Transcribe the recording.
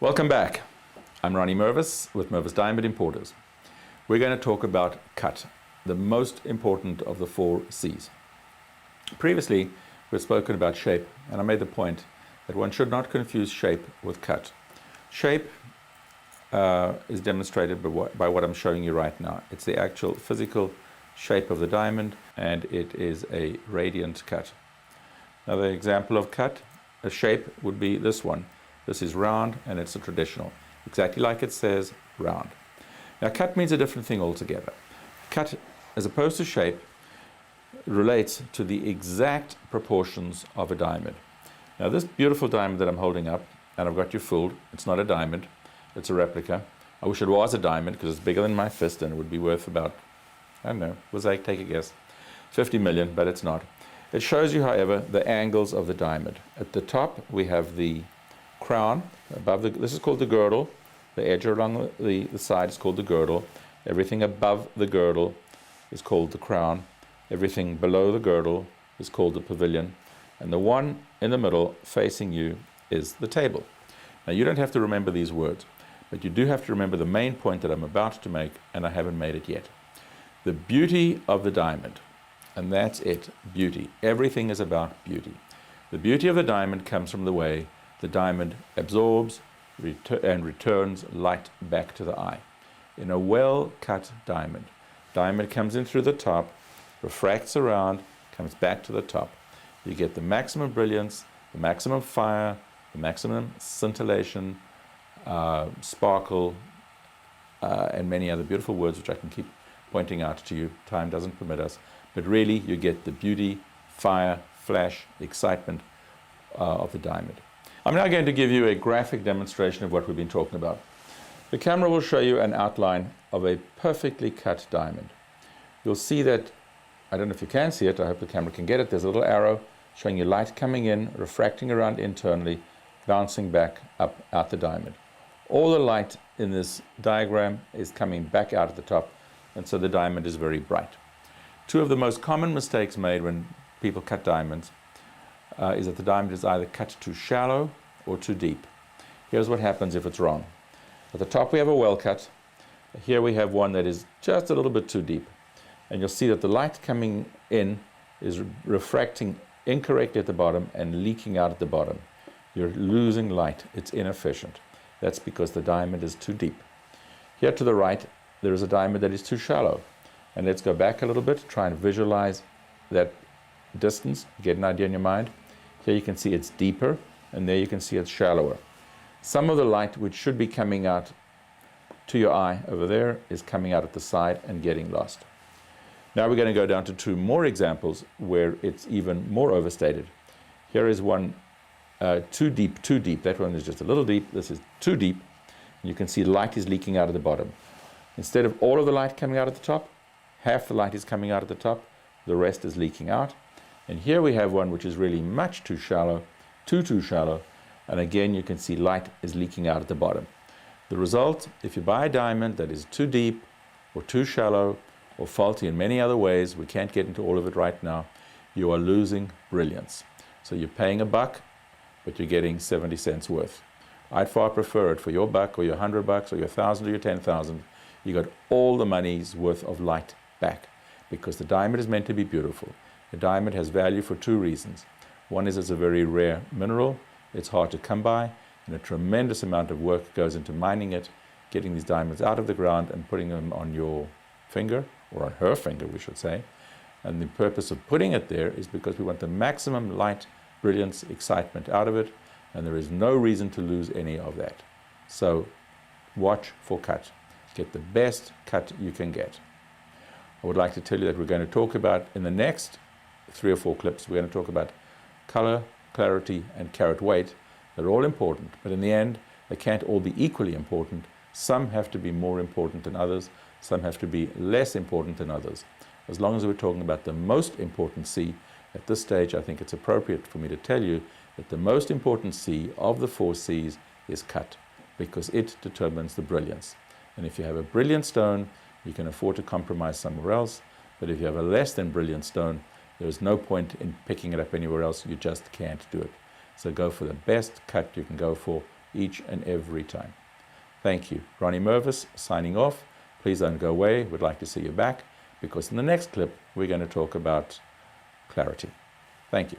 Welcome back. I'm Ronnie Mervis with Mervis Diamond Importers. We're going to talk about cut, the most important of the 4 C's. Previously, we've spoken about shape, and I made the point that one should not confuse shape with cut. Shape is demonstrated by what I'm showing you right now. It's the actual physical shape of the diamond, and it is a radiant cut. Another example of cut, a shape, would be this one. This is round, and it's a traditional, exactly like it says, round. Now, cut means a different thing altogether. Cut, as opposed to shape, relates to the exact proportions of a diamond. Now, this beautiful diamond that I'm holding up, and I've got you fooled, it's not a diamond, it's a replica. I wish it was a diamond because it's bigger than my fist and it would be worth about, I don't know, take a guess, 50 million, but it's not. It shows you, however, the angles of the diamond. At the top, we have the crown above this is called the girdle. The edge along the side is called the girdle. Everything above the girdle is called the crown. Everything below the girdle is called the pavilion. And the one in the middle facing you is the table. Now, you don't have to remember these words, but you do have to remember the main point that I'm about to make, and I haven't made it yet. The beauty of the diamond, and that's it, beauty. Everything is about beauty. The beauty of the diamond comes from the way the diamond absorbs and returns light back to the eye. In a well-cut diamond, diamond comes in through the top, refracts around, comes back to the top. You get the maximum brilliance, the maximum fire, the maximum scintillation, sparkle, and many other beautiful words which I can keep pointing out to you. Time doesn't permit us. But really, you get the beauty, fire, flash, excitement of the diamond. I'm now going to give you a graphic demonstration of what we've been talking about. The camera will show you an outline of a perfectly cut diamond. You'll see that, I don't know if you can see it, I hope the camera can get it, there's a little arrow showing you light coming in, refracting around internally, bouncing back up out the diamond. All the light in this diagram is coming back out at the top, and so the diamond is very bright. 2 of the most common mistakes made when people cut diamonds is that the diamond is either cut too shallow or too deep. Here's what happens if it's wrong. At the top we have a well cut. Here we have one that is just a little bit too deep. And you'll see that the light coming in is refracting incorrectly at the bottom and leaking out at the bottom. You're losing light. It's inefficient. That's because the diamond is too deep. Here to the right, there is a diamond that is too shallow. And let's go back a little bit, try and visualize that distance, get an idea in your mind. Here you can see it's deeper, and there you can see it's shallower. Some of the light which should be coming out to your eye over there is coming out at the side and getting lost. Now we're going to go down to 2 more examples where it's even more overstated. Here is one too deep. That one is just a little deep. This is too deep. You can see light is leaking out of the bottom. Instead of all of the light coming out at the top, half the light is coming out at the top, the rest is leaking out. And here we have one which is really much too shallow, too shallow, and again you can see light is leaking out at the bottom. The result, if you buy a diamond that is too deep or too shallow or faulty in many other ways, we can't get into all of it right now, you are losing brilliance. So you're paying $1, but you're getting 70 cents worth. I'd far prefer it for your $1 or your $100 or your $1,000 or your $10,000. You got all the money's worth of light back because the diamond is meant to be beautiful. A diamond has value for 2 reasons. One is it's a very rare mineral, it's hard to come by, and a tremendous amount of work goes into mining it, getting these diamonds out of the ground and putting them on your finger, or on her finger we should say. And the purpose of putting it there is because we want the maximum light, brilliance, excitement out of it, and there is no reason to lose any of that. So watch for cut. Get the best cut you can get. I would like to tell you that we're going to talk about, in the next 3 or 4 clips, we're going to talk about color, clarity, and carat weight. They're all important, but in the end, they can't all be equally important. Some have to be more important than others. Some have to be less important than others. As long as we're talking about the most important C, at this stage, I think it's appropriate for me to tell you that the most important C of the 4 C's is cut, because it determines the brilliance. And if you have a brilliant stone, you can afford to compromise somewhere else. But if you have a less than brilliant stone, there is no point in picking it up anywhere else. You just can't do it. So go for the best cut you can go for each and every time. Thank you. Ronnie Mervis signing off. Please don't go away. We'd like to see you back, because in the next clip, we're going to talk about clarity. Thank you.